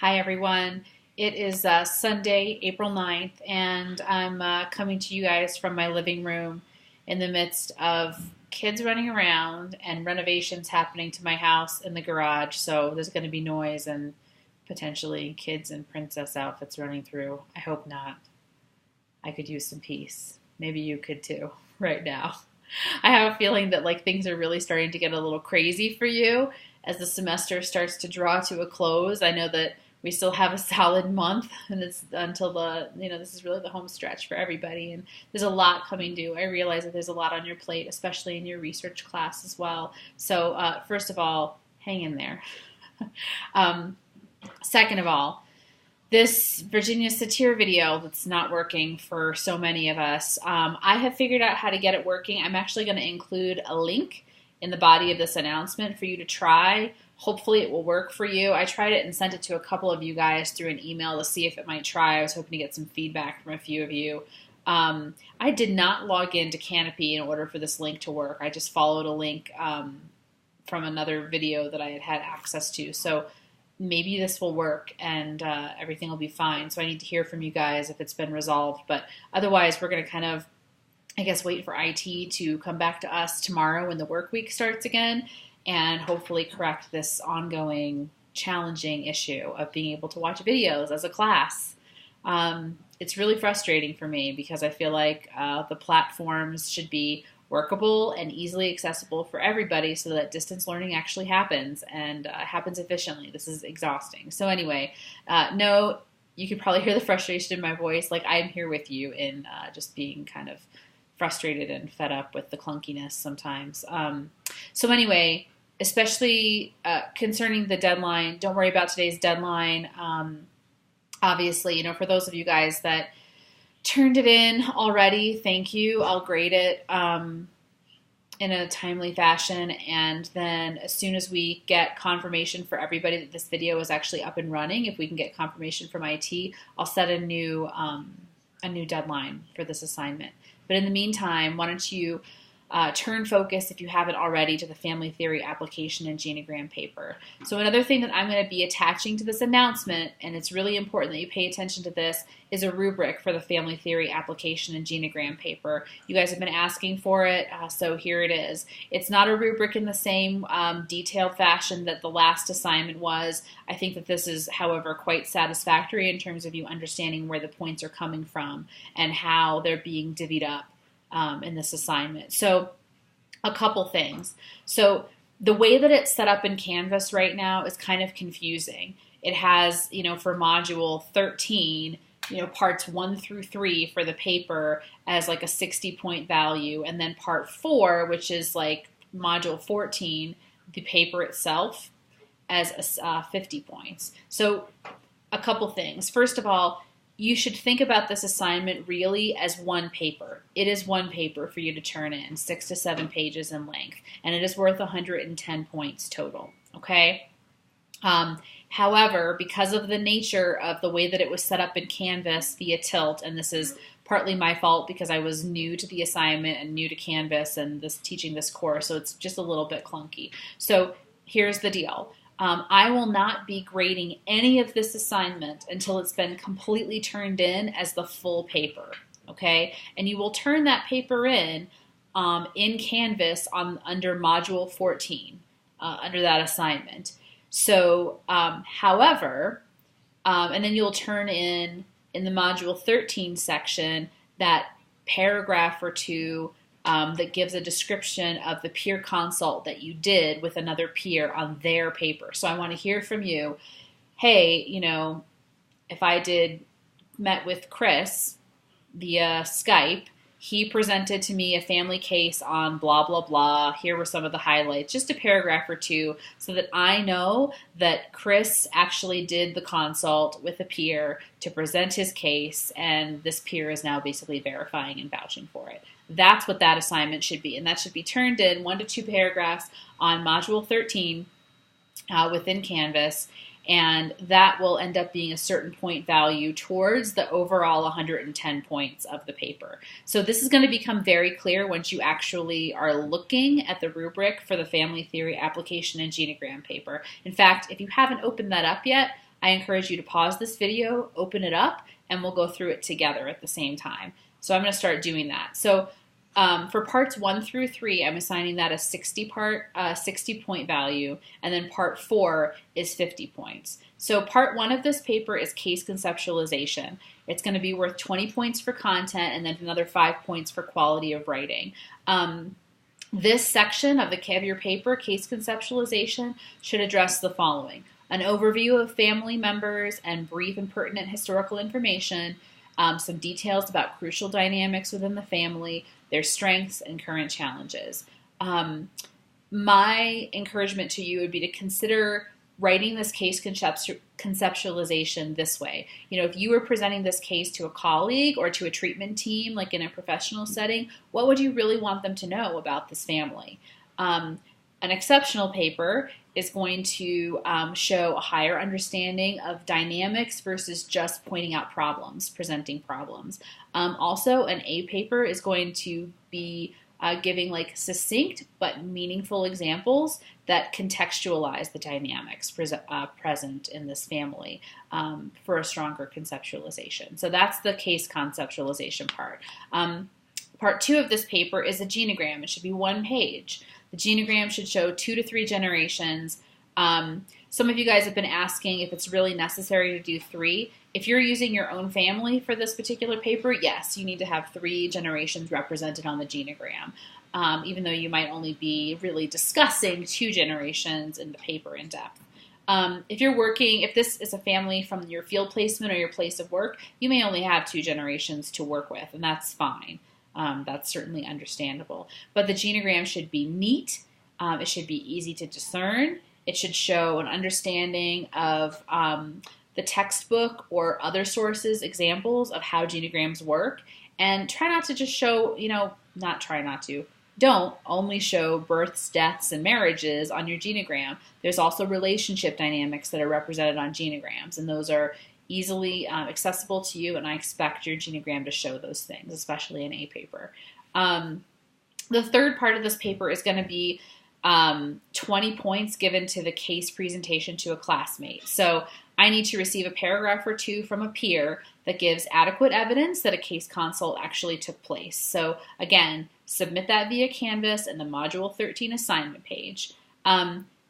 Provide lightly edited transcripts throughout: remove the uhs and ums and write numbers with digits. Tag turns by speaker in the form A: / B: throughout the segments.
A: Hi everyone. It is Sunday, April 9th, and I'm coming to you guys from my living room in the midst of kids running around and renovations happening to my house in the garage. So there's going to be noise and potentially kids in princess outfits running through. I hope not. I could use some peace. Maybe you could too, right now. I have a feeling that things are really starting to get a little crazy for you as the semester starts to draw to a close. I know that we still have a solid month, and it's until this is really the home stretch for everybody. And there's a lot coming due. I realize that there's a lot on your plate, especially in your research class as well. So first of all, hang in there. Second of all, this Virginia Satir video that's not working for so many of us, I have figured out how to get it working. I'm actually going to include a link in the body of this announcement for you to try. Hopefully it will work for you. I tried it and sent it to a couple of you guys through an email to see if it might try. I was hoping to get some feedback from a few of you. I did not log into Canopy in order for this link to work. I just followed a link from another video that I had access to. So maybe this will work and everything will be fine. So I need to hear from you guys if it's been resolved. But otherwise, we're going to kind of, I guess, wait for IT to come back to us tomorrow when the work week starts again and hopefully correct this ongoing challenging issue of being able to watch videos as a class. It's really frustrating for me because I feel like the platforms should be workable and easily accessible for everybody so that distance learning actually happens and happens efficiently. This is exhausting. So anyway, no, you could probably hear the frustration in my voice. I'm here with you in just being kind of frustrated and fed up with the clunkiness sometimes. So anyway, especially concerning the deadline, don't worry about today's deadline. Obviously, for those of you guys that turned it in already, thank you. I'll grade it in a timely fashion, and then as soon as we get confirmation for everybody that this video is actually up and running, if we can get confirmation from IT, I'll set a new deadline for this assignment. But in the meantime, why don't you turn focus, if you haven't already, to the family theory application and genogram paper. So another thing that I'm going to be attaching to this announcement, and it's really important that you pay attention to this, is a rubric for the family theory application and genogram paper. You guys have been asking for it, so here it is. It's not a rubric in the same detailed fashion that the last assignment was. I think that this is, however, quite satisfactory in terms of you understanding where the points are coming from and how they're being divvied up in this assignment. So a couple things. So the way that it's set up in Canvas right now is kind of confusing. It has, for module 13, parts 1 through 3 for the paper as a 60-point value, and then part 4, which is module 14, the paper itself, as 50 points. So a couple things. First of all, you should think about this assignment really as one paper. It is one paper for you to turn in, 6 to 7 pages in length, and it is worth 110 points total, okay? However, because of the nature of the way that it was set up in Canvas via Tilt, and this is partly my fault because I was new to the assignment and new to Canvas and teaching this course, so it's just a little bit clunky. So here's the deal. I will not be grading any of this assignment until it's been completely turned in as the full paper, okay? And you will turn that paper in Canvas under Module 14, under that assignment. So, however, and then you'll turn in the Module 13 section that paragraph or two that gives a description of the peer consult that you did with another peer on their paper. So I want to hear from you, hey, if I met with Chris via Skype, he presented to me a family case on blah, blah, blah. Here were some of the highlights, just a paragraph or two, so that I know that Chris actually did the consult with a peer to present his case, and this peer is now basically verifying and vouching for it. That's what that assignment should be, and that should be turned in 1 to 2 paragraphs on Module 13 within Canvas, and that will end up being a certain point value towards the overall 110 points of the paper. So this is going to become very clear once you actually are looking at the rubric for the family theory application and genogram paper. In fact, if you haven't opened that up yet, I encourage you to pause this video, open it up, and we'll go through it together at the same time. So I'm going to start doing that. So for parts 1 through 3, I'm assigning that a 60 point value, and then part 4 is 50 points. So part 1 of this paper is case conceptualization. It's going to be worth 20 points for content and then another 5 points for quality of writing. This section of your paper, case conceptualization, should address the following: an overview of family members and brief and pertinent historical information, some details about crucial dynamics within the family, their strengths and current challenges. My encouragement to you would be to consider writing this case conceptualization this way. If you were presenting this case to a colleague or to a treatment team, like in a professional setting, what would you really want them to know about this family? An exceptional paper is going to show a higher understanding of dynamics versus just pointing out problems, presenting problems. Also, an A paper is going to be giving succinct but meaningful examples that contextualize the dynamics present in this family for a stronger conceptualization. So that's the case conceptualization part. Part 2 of this paper is a genogram. It should be 1 page. The genogram should show 2 to 3 generations. Some of you guys have been asking if it's really necessary to do 3. If you're using your own family for this particular paper, yes, you need to have 3 generations represented on the genogram, even though you might only be really discussing 2 generations in the paper in depth. If this is a family from your field placement or your place of work, you may only have 2 generations to work with, and that's fine. That's certainly understandable. But the genogram should be neat. It should be easy to discern. It should show an understanding of the textbook or other sources, examples of how genograms work. And try not to just show, don't only show births, deaths, and marriages on your genogram. There's also relationship dynamics that are represented on genograms, and those are easily accessible to you, and I expect your genogram to show those things, especially in a paper. The third part of this paper is going to be 20 points given to the case presentation to a classmate. So I need to receive a paragraph or 2 from a peer that gives adequate evidence that a case consult actually took place. So again, submit that via Canvas and the Module 13 assignment page.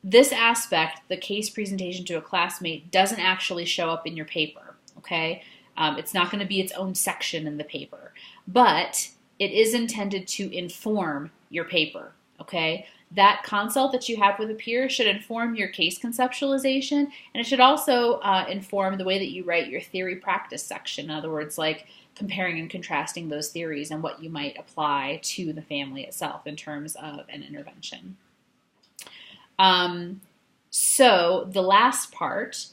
A: This aspect, the case presentation to a classmate, doesn't actually show up in your paper, okay? It's not going to be its own section in the paper, but it is intended to inform your paper, okay? That consult that you have with a peer should inform your case conceptualization, and it should also inform the way that you write your theory practice section. In other words, like comparing and contrasting those theories and what you might apply to the family itself in terms of an intervention. So the last part,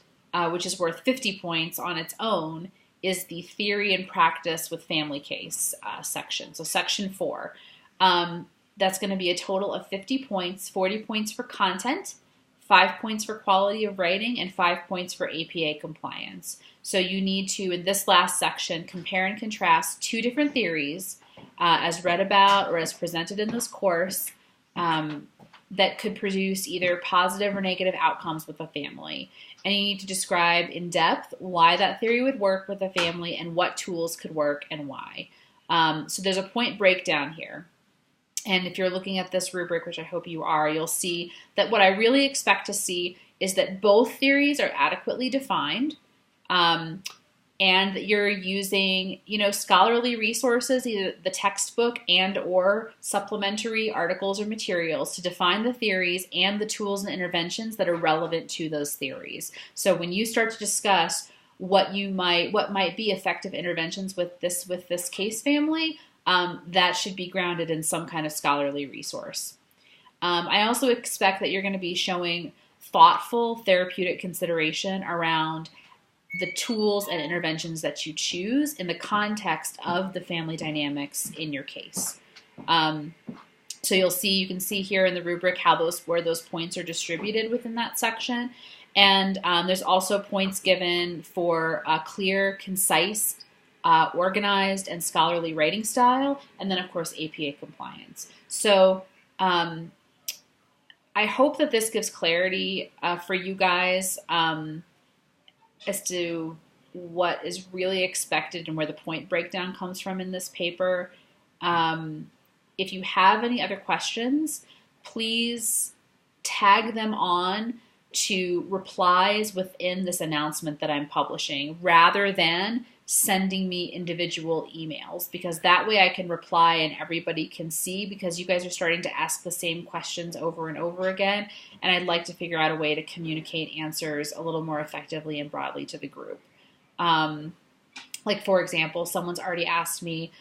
A: which is worth 50 points on its own, is the theory and practice with family case section. So section 4. That's going to be a total of 50 points, 40 points for content, 5 points for quality of writing, and 5 points for APA compliance. So you need to, in this last section, compare and contrast 2 different theories as read about or as presented in this course that could produce either positive or negative outcomes with a family. And you need to describe in depth why that theory would work with a family and what tools could work and why. So there's a point breakdown here. And if you're looking at this rubric, which I hope you are, you'll see that what I really expect to see is that both theories are adequately defined, and that you're using, scholarly resources, either the textbook and or supplementary articles or materials to define the theories and the tools and interventions that are relevant to those theories. So when you start to discuss what might be effective interventions with this case family, that should be grounded in some kind of scholarly resource. I also expect that you're going to be showing thoughtful therapeutic consideration around the tools and interventions that you choose in the context of the family dynamics in your case. So you can see here in the rubric where those points are distributed within that section. And there's also points given for a clear, concise, organized, and scholarly writing style, and then of course APA compliance. So I hope that this gives clarity for you guys. as to what is really expected and where the point breakdown comes from in this paper. If you have any other questions, please tag them on to replies within this announcement that I'm publishing rather than sending me individual emails, because that way I can reply and everybody can see, because you guys are starting to ask the same questions over and over again, and I'd like to figure out a way to communicate answers a little more effectively and broadly to the group. Like, for example, someone's already asked me,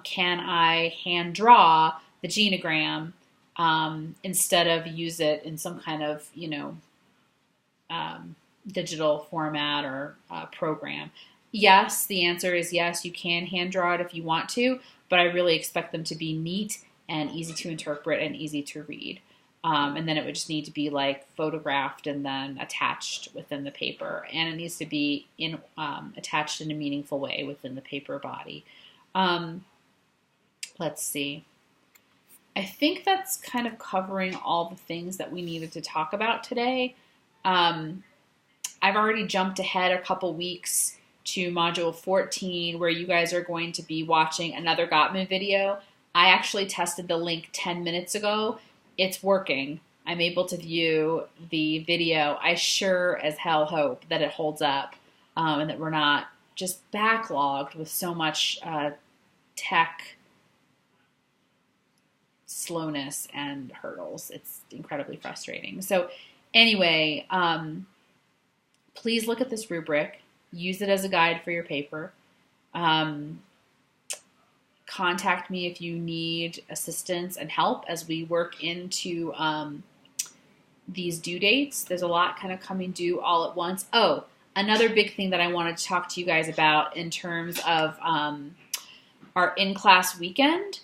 A: can I hand draw the genogram instead of use it in some kind of, digital format or program? Yes, the answer is yes, you can hand draw it if you want to, but I really expect them to be neat and easy to interpret and easy to read. And then it would just need to be like photographed and then attached within the paper. And it needs to be attached in a meaningful way within the paper body. Let's see. I think that's kind of covering all the things that we needed to talk about today. I've already jumped ahead a couple weeks to module 14, where you guys are going to be watching another Gottman video. I actually tested the link 10 minutes ago. It's working. I'm able to view the video. I sure as hell hope that it holds up and that we're not just backlogged with so much tech slowness and hurdles. It's incredibly frustrating. So anyway, please look at this rubric. Use it as a guide for your paper. Contact me if you need assistance and help as we work into these due dates. There's a lot kind of coming due all at once. Oh, another big thing that I wanted to talk to you guys about in terms of our in-class weekend.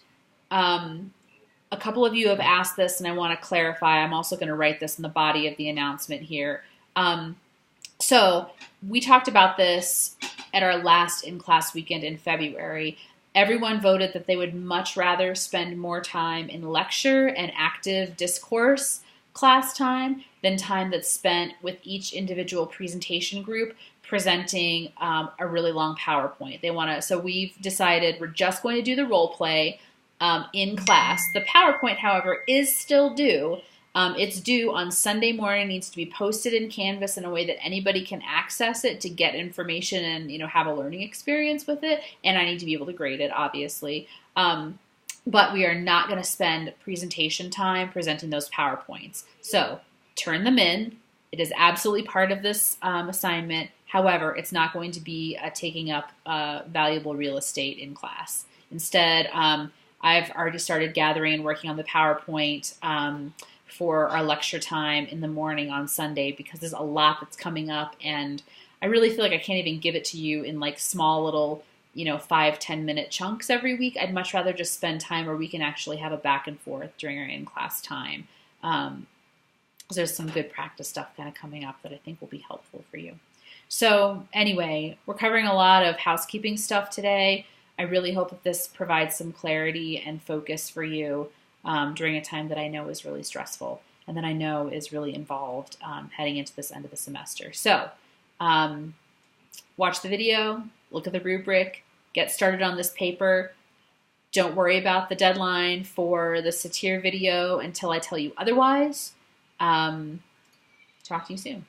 A: A couple of you have asked this, and I want to clarify. I'm also going to write this in the body of the announcement here. So we talked about this at our last in-class weekend in February. Everyone voted that they would much rather spend more time in lecture and active discourse class time than time that's spent with each individual presentation group presenting a really long PowerPoint. So we've decided we're just going to do the role play in class. The PowerPoint, however, is still due. It's due on Sunday morning. It needs to be posted in Canvas in a way that anybody can access it to get information and have a learning experience with it. And I need to be able to grade it, obviously. But we are not going to spend presentation time presenting those PowerPoints. So turn them in. It is absolutely part of this assignment. However, it's not going to be taking up valuable real estate in class. Instead, I've already started gathering and working on the PowerPoint for our lecture time in the morning on Sunday, because there's a lot that's coming up, and I really feel like I can't even give it to you in like small little 5-10 minute chunks every week. I'd much rather just spend time where we can actually have a back and forth during our in-class time. There's some good practice stuff kind of coming up that I think will be helpful for you. So anyway, we're covering a lot of housekeeping stuff today. I really hope that this provides some clarity and focus for you during a time that I know is really stressful and that I know is really involved heading into this end of the semester. So watch the video, look at the rubric, get started on this paper. Don't worry about the deadline for the satir video until I tell you otherwise. Talk to you soon.